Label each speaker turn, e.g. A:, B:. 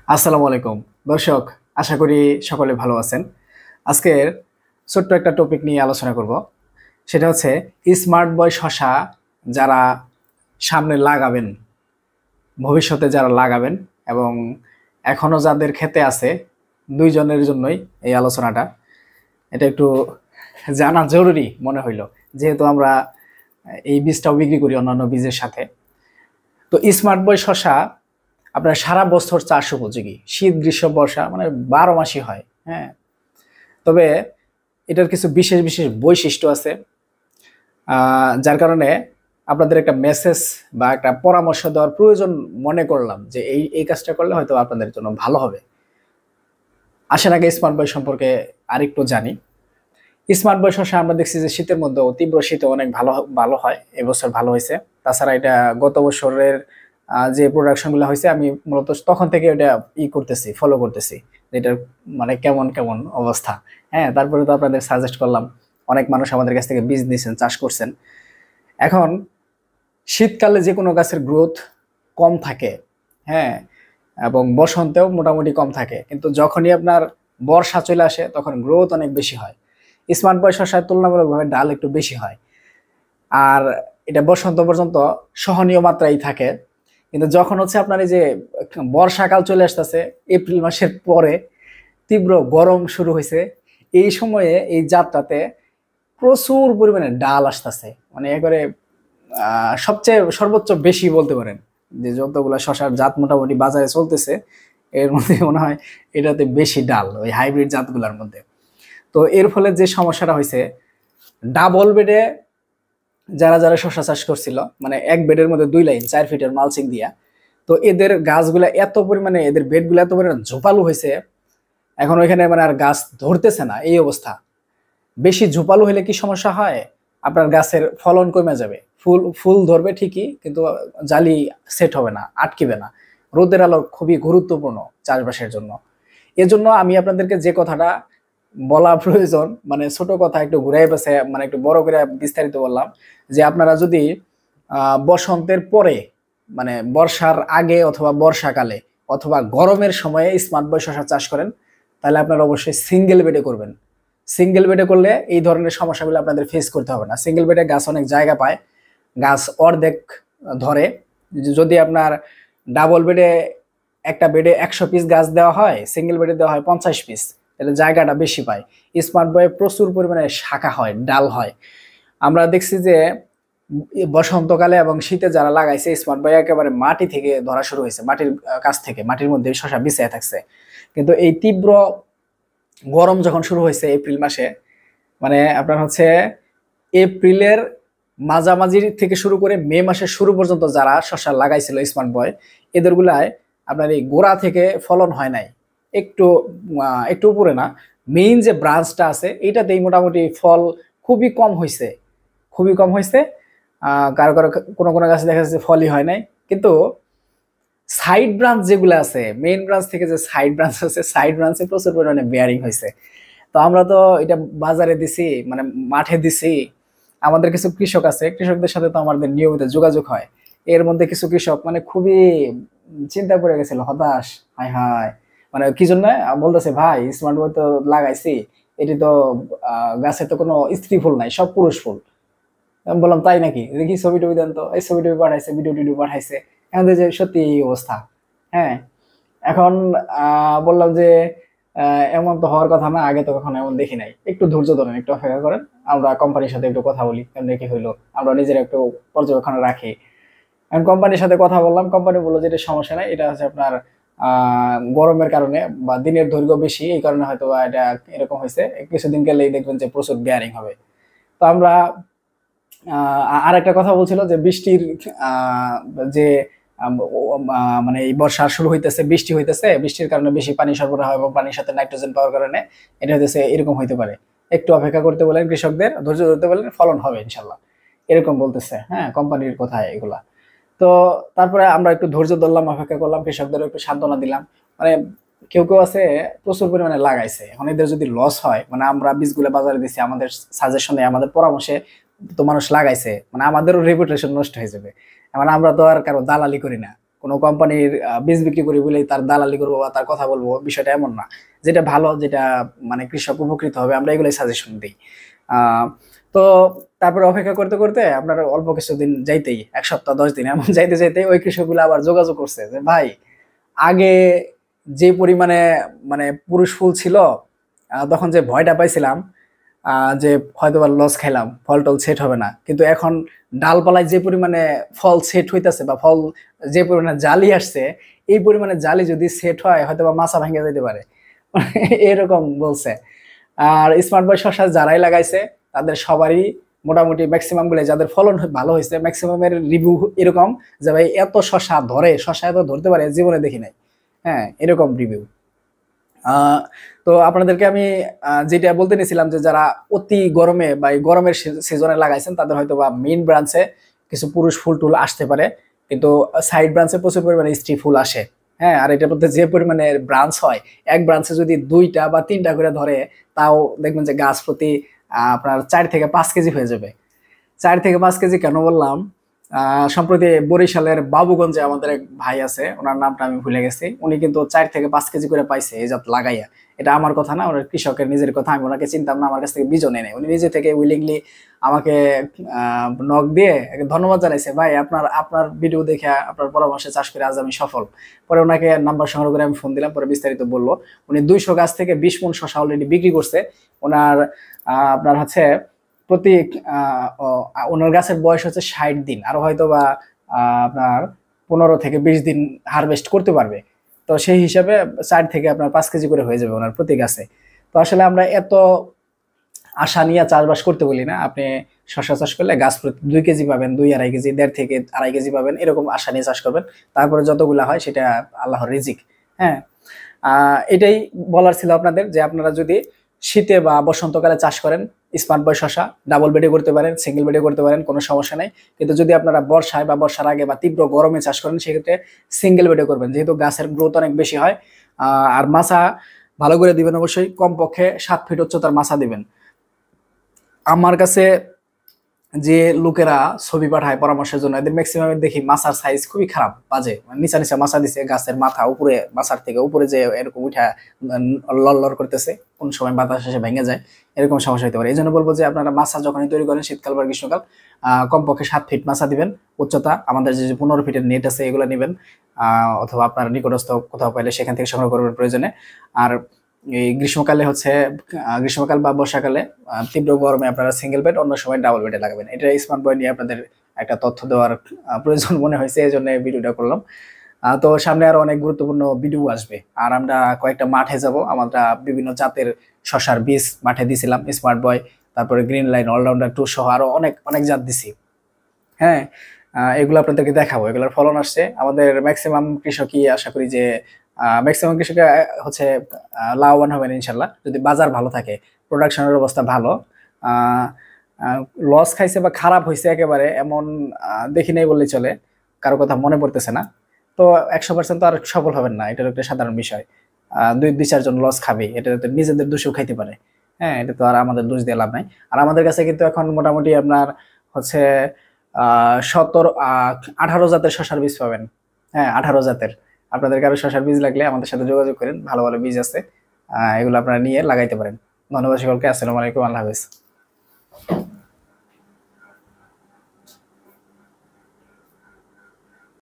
A: আসসালামু আলাইকুম দর্শক, আশা করি সকলে ভালো আছেন। আজকের ছোট্ট একটা টপিক নিয়ে আলোচনা করব। সেটা হচ্ছে স্মার্ট বয় শসা যারা সামনে লাগাবেন, ভবিষ্যতে যারা লাগাবেন এবং এখনো যাদের খেতে আছে, দুইজনের জন্যই এই আলোচনাটা। এটা একটু জানা জরুরি মনে হইলো, যেহেতু আমরা এই বীজটাও বিক্রি করি অন্যান্য বীজের সাথে। তো স্মার্ট বয় শসা আপনার সারা বছর চাষ উপযোগী, শীত গ্রীষ্ম বর্ষা মানে 12 মাসই হয়। হ্যাঁ, তবে এটার কিছু বিশেষ বিশেষ বৈশিষ্ট্য আছে, যার কারণে আপনাদের একটা মেসেজ বা একটা পরামর্শ দেওয়ার প্রয়োজন মনে করলাম যে এই এই কাজটা করলে হয়তো আপনাদের জন্য ভালো হবে। আসেন আগে স্মার্ট বয় সম্পর্কে আরেকটু জানি। স্মার্ট বয় শসা আমরা দেখছি যে শীতের মধ্যে তীব্র শীতে অনেক ভালো ভালো হয়, এবছর ভালো হয়েছে। তাছাড়া এটা গত বছরের যে প্রোডাকশনগুলো হয়েছে আমি মূলত তখন থেকে এটা করতেছি, ফলো করতেছি, এটার মানে কেমন কেমন অবস্থা। হ্যাঁ, তারপরে তো আপনাদের সাজেস্ট করলাম, অনেক মানুষ আমাদের কাছ থেকে বীজ নিয়েছেন, চাষ করছেন। এখন শীতকালে যে কোনো গাছের গ্রোথ কম থাকে, হ্যাঁ, এবং বসন্তেও মোটামুটি কম থাকে, কিন্তু যখনই আপনার বর্ষা চলে আসে তখন গ্রোথ অনেক বেশি হয়। স্মার্ট বয় শসার তুলনামূলকভাবে ডাল একটু বেশি হয়, আর এটা বসন্ত পর্যন্ত সহনীয় মাত্রায় থাকে। কিন্তু যখন হচ্ছে আপনার এই যে বর্ষাকাল চলে আসতেছে, এপ্রিল মাসের পরে তীব্র গরম শুরু হয়েছে, এই সময়ে এই জাতটাতে প্রচুর পরিমাণে ডাল আসতেছে, মানে একবারে সবচেয়ে সর্বোচ্চ বেশি বলতে পারেন। যে যতগুলা শশার জাত মোটামুটি বাজারে চলতেছে, এর মধ্যে মনে হয় এটাতে বেশি ডাল ওই হাইব্রিড জাতগুলোর মধ্যে। তো এর ফলে যে সমস্যাটা হয়েছে, ডাবল বেডে যারা যারা শশা চাষ করছিল, মানে এক বেডের মধ্যে 2 লাইন 4 ফিটের মালচিং দিয়া, তো এদের গাছগুলা এত পরিমাণে, এদের বেডগুলো এত পরিমাণে ঝোপালু হয়েছে, এখন ওইখানে মানে আর গাছ ধরতেছে না, এই অবস্থা। বেশি ঝোপালু হলে কি সমস্যা হয়, আপনার গাছের ফলন কমে যাবে, ফুল ফুল ধরবে ঠিকই, কিন্তু জালি সেট হবে না, আটকিবে না। রোদের আলো খুবই গুরুত্বপূর্ণ চাষবাসের জন্য। এজন্য আমি আপনাদেরকে যে কথাটা বলা প্রয়োজন, মানে ছোট কথা একটু ঘুরাই পেছে, মানে একটু বড় করে বিস্তারিত বললাম, যে আপনারা যদি বসন্তের পরে, মানে বর্ষার আগে অথবা বর্ষাকালে অথবা গরমের সময়ে স্মার্ট বয় শসা চাষ করেন, তাহলে আপনারা অবশ্যই সিঙ্গেল বেডে করবেন। সিঙ্গেল বেডে করলে এই ধরনের সমস্যাগুলো আপনাদের ফেস করতে হবে না। সিঙ্গেল বেডে গাছ অনেক জায়গা পায়, গাছ অর্ধেক ধরে। যদি আপনার ডাবল বেডে, একটা বেডে 100 পিস গাছ দেওয়া হয়, সিঙ্গেল বেডে দেওয়া হয় 50 পিস, তাহলে জায়গাটা বেশি পায়। স্মার্ট বয়ে প্রচুর পরিমাণে শাখা হয়, ডাল হয়। আমরা দেখছি যে বসন্তকালে এবং শীতে যারা লাগাইছে স্মার্ট বয়, একেবারে মাটি থেকে ধরা শুরু হয়েছে, মাটির কাছ থেকে, মাটির মধ্যে শশা বিছিয়ে থাকছে। কিন্তু এই তীব্র গরম যখন শুরু হয়েছে এপ্রিল মাসে, মানে আপনার হচ্ছে এপ্রিলের মাঝামাঝি থেকে শুরু করে মে মাসের শুরু পর্যন্ত যারা শসা লাগাইছিল স্মার্ট বয়, এদের গুলায় আপনার এই গোড়া থেকে ফলন হয় নাই, একটু একটু উপরে না, মেইন যে ব্রাঞ্চটা আছে এইটাতেই মোটামুটি ফল খুবই কম হয়েছে, খুবই কম হয়েছে। কারো কারো কোনো কোনো গাছে দেখা যাচ্ছে ফলই হয় নাই। কিন্তু সাইড ব্রাঞ্চ যেগুলো আছে, মেইন ব্রাঞ্চ থেকে যে সাইড ব্রাঞ্চ আছে, সাইড ব্রাঞ্চে প্রচুর পরিমাণে বেয়ারিং হয়েছে। তো আমরা তো এটা বাজারে দিছি, মানে মাঠে দিছি। আমাদের কিছু কৃষক আছে, কৃষকদের সাথে তো আমাদের নিয়মিত যোগাযোগ হয়। এর মধ্যে কিছু কৃষক মানে খুবই চিন্তায় পড়ে গেছিল, হতাশ, হায় হায়, মানে কি জন্য বলতেছে, ভাই স্মার্ট বয় তো লাগাইছি, এটি তো গাছে তো কোনো স্ত্রী ফুল নাই, সব পুরুষ ফুল। আমি বললাম তাই নাকি, দেখি ছবি টবি দেন তো। এই ছবি টবি পাঠাইছে, ভিডিও টিডিও পাঠাইছে, এখন দেখি যে সত্যি এই অবস্থা। হ্যাঁ, এখন বললাম যে এমন তো হওয়ার কথা না, আগে তো কখনো এমন দেখি নাই, একটু ধৈর্য ধরেন, একটু অপেক্ষা করেন, আমরা কোম্পানির সাথে একটু কথা বলি, কেমন কি হইলো, আমরা নিজেরা একটু পর্যবেক্ষণে রাখি। এখন কোম্পানির সাথে কথা বললাম, কোম্পানি বললো যে এটা সমস্যা নাই, এটা হচ্ছে আপনার গরমের কারণে বা দিনের দৈর্ঘ্য বেশি, এই কারণে হয়তো বা এটা এরকম হয়েছে, কিছুদিন গেলেই দেখবেন যে প্রচুর বেয়ারিং হবে। তো আমরা আর একটা কথা বলছিল যে বৃষ্টির আহ, যে মানে এই বর্ষা শুরু হইতেছে, বৃষ্টি হইতেছে, বৃষ্টির কারণে বেশি পানি সরবরাহ এবং পানির সাথে নাইট্রোজেন পাওয়ার কারণে এটা হইতেছে, এরকম হইতে পারে। একটু অপেক্ষা করতে বলেন কৃষকদের, ধৈর্য ধরতে বলেন, ফলন হবে ইনশাল্লাহ, এরকম বলতেছে। হ্যাঁ, কোম্পানির কথা এগুলা। তো তারপরে আমরা একটু ধৈর্য ধরলাম, অপেক্ষা করলাম, কৃষকদের একটু সান্ত্বনা দিলাম। মানে কেউ কেউ আছে প্রচুর পরিমাণে লাগাইছে, এখন এদের যদি লস হয়, মানে আমরা বীজগুলো বাজারে দিছি, আমাদের সাজেশনে, আমাদের পরামর্শে তো মানুষ লাগাইছে, মানে আমাদেরও রেপুটেশন নষ্ট হয়ে যাবে। মানে আমরা তো আর কারো দালালি করি না, কোনো কোম্পানির বীজ বিক্রি করি বলেই তার দালালি করবো বা তার কথা বলবো, বিষয়টা এমন না। যেটা ভালো, যেটা মানে কৃষক উপকৃত হবে, আমরা এগুলোই সাজেশন দিই। আহ, তো তারপরে অপেক্ষা করতে করতে আপনার অল্প কিছুদিন যাইতেই, 1 সপ্তাহ 10 দিন এমন যাইতে যাইতে ওই কৃষকগুলো আবার যোগাযোগ করছে যে ভাই, আগে যে পরিমাণে মানে পুরুষ ফুল ছিল, তখন যে ভয়টা পাইছিলাম যে হয়তো বা লস খাইলাম, ফল টল সেট হবে না, কিন্তু এখন ডালপালায় যে পরিমাণে ফল সেট হইতাছে বা ফল যে পরিমাণে জালি আসছে, এই পরিমাণে জালি যদি সেট হয় হয়তো বা মাছা ভেঙে যেতে পারে। এরকম বলছে। আর স্মার্ট বয় শসা যারাই লাগাইছে তাদের সবারই মোটামুটি ম্যাক্সিমাম গুলো যাদের ফলন ভালো হয়েছে, ম্যাক্সিমামের রিভিউ এরকম যে ভাই এত শসা ধরে, শসা এত ধরতে পারে জীবনে দেখি নাই। হ্যাঁ, এরকম রিভিউ। আহ, তো আপনাদেরকে আমি যেটা বলতে নিছিলাম যে যারা অতি গরমে বা এই গরমের সিজনে লাগাইছেন তাদের হয়তো বা মেইন ব্রাঞ্চে কিছু পুরুষ ফুল টুল আসতে পারে, কিন্তু সাইড ব্রাঞ্চে প্রচুর পরিমাণে স্ত্রী ফুল আসে। হ্যাঁ, আর এটার মধ্যে যে পরিমাণে ব্রাঞ্চ হয়, এক ব্রাঞ্চে যদি 2টা বা 3টা করে ধরে, তাও দেখবেন যে গাছ প্রতি আপনার 4 থেকে 5 কেজি হয়ে যাবে। 4 থেকে 5 কেজি কেন বললাম, সম্প্রতি বরিশালের বাবুগঞ্জে আমাদের এক ভাই আছে, ওনার নামটা আমি ভুলে গেছি, উনি কিন্তু 4 থেকে 5 কেজি করে পাইছে এই জাত লাগাইয়া। এটা আমার কথা না, ওনার কৃষকের নিজের কথা, আমি ওনাকে চিনতাম না, আমার কাছ থেকে বীজও নেই, উনি নিজে থেকে উইলিংলি আমাকে নক দিয়ে ধন্যবাদ জানাইছে, ভাই আপনার আপনার ভিডিও দেখে আপনার পরামর্শে চাষ করে আজ আমি সফল। পরে ওনাকে নাম্বার সংগ্রহ করে আমি ফোন দিলাম, পরে বিস্তারিত বললো। উনি 200 গাছ থেকে 20 মণ শসা অলরেডি বিক্রি করছে। ওনার আপনার হচ্ছে প্রতি ওনার গাছের বয়স হচ্ছে 60 দিন, আরো হয়তো বা আপনার 15 থেকে 20 দিন হারভেস্ট করতে পারবে। তো সেই হিসাবে 4 থেকে আপনার 5 কেজি করে হয়ে যাবে ওনার প্রতি গাছে। তো আসলে আমরা এত আশা নিয়ে চাষবাস করতে বলি না। আপনি শশা চাষ করলে গাছ প্রতি 2 কেজি পাবেন, 2 2.5 কেজি, 1.5 থেকে 2.5 কেজি পাবেন, এরকম আশা নিয়ে চাষ করবেন। তারপরে যতগুলা হয় সেটা আল্লাহর রিজিক। হ্যাঁ, এটাই বলার ছিল আপনাদের, যে আপনারা যদি শীতে বা বসন্তকালে চাষ করেন স্মার্ট বয় শসা, ডাবল বেডে করতে পারেন, সিঙ্গেল বেডে করতে পারেন, কোনো সমস্যা নেই। কিন্তু যদি আপনারা বর্ষায় বা বর্ষার আগে বা তীব্র গরমে চাষ করেন, সেক্ষেত্রে সিঙ্গেল বেডে করবেন, যেহেতু গাছের গ্রোথ অনেক বেশি হয়। আর মাছা ভালো করে দিবেন, অবশ্যই কমপক্ষে 7 ফিট উচ্চতার মাছা দিবেন। আমার কাছে যে লোকেরা ছবি পাঠায় পরামর্শের জন্য, এদের ম্যাক্সিমাম দেখি মাছার সাইজ খুবই খারাপ, বাজে, মানে নিচা নিচা মাছা দিছে, গাছের মাথা উপরে, মাছার থেকে উপরে যে এরকম উঠা লড় করতেছে, কোন সময় বাতাস এসে ভেঙে যায়, এরকম সমস্যা হতে পারে। এই জন্য বলবো যে আপনারা মাছা যখনই তৈরি করেন, শীতকাল বা গ্রীষ্মকাল, কমপক্ষে 7 ফিট মাছা দিবেন উচ্চতা। আমাদের যে 15 ফিটের নেট আছে এগুলো নেবেন, অথবা আপনার নিকটস্থ কোথাও পাইলে সেখান থেকে সংগ্রহ করবেন প্রয়োজনে। আর এই গ্রীষ্মকালে হচ্ছে গ্রীষ্মকাল বা বর্ষাকালে তীব্র গরমে আপনারা সিঙ্গেল বেড, অন্য সময় ডাবল বেডে লাগাবেন। এটা স্মার্ট বয় নিয়ে আপনাদের একটা তথ্য দেওয়ার প্রয়োজন মনে হয়েছে, এই জন্য ভিডিওটা করলাম। তো সামনে আরো অনেক গুরুত্বপূর্ণ ভিডিও আসবে, আর আমরা কয়েকটা মাঠে যাব, আমরা বিভিন্ন জাতের শশার বীজ মাঠে দিছিলাম স্মার্ট বয়, তারপরে গ্রিন লাইন, অলরাউন্ডার 2 সহ আরো অনেক অনেক জাত দিছি। হ্যাঁ, এগুলো আপনাদেরকে দেখাবো, এগুলোর ফলন আসছে। আমাদের ম্যাক্সিমাম কৃষকই আশা করি যে ম্যাক্সিমাম কৃষক হচ্ছে লাভবান হবেন ইনশাল্লাহ, যদি বাজার ভালো থাকে, প্রোডাকশনের অবস্থা ভালো। লস খাইছে বা খারাপ হয়েছে একেবারে এমন দেখি নাই বললেই চলে, কারো কথা মনে পড়তেছে না। তো 100% তো আর সফল হবেন না, এটার একটা সাধারণ বিষয়। 2-4 জন লস খাবে, এটা তো নিজেদের দোষও খাইতে পারে। হ্যাঁ, এটা তো আর আমাদের দোষ দিয়ে লাভ নাই। আর আমাদের কাছে কিন্তু এখন মোটামুটি আপনার হচ্ছে 18 জাতের শশার বীজ পাবেন। হ্যাঁ, 18 জাতের। আপনাদের কারো শশার বীজ লাগলে আমাদের সাথে যোগাযোগ করেন, ভালো ভালো বীজ আছে, এগুলো আপনারা নিয়ে লাগাইতে পারেন। ধন্যবাদ সকলকে, আসসালামু আলাইকুম, আল্লাহ হাফেজ।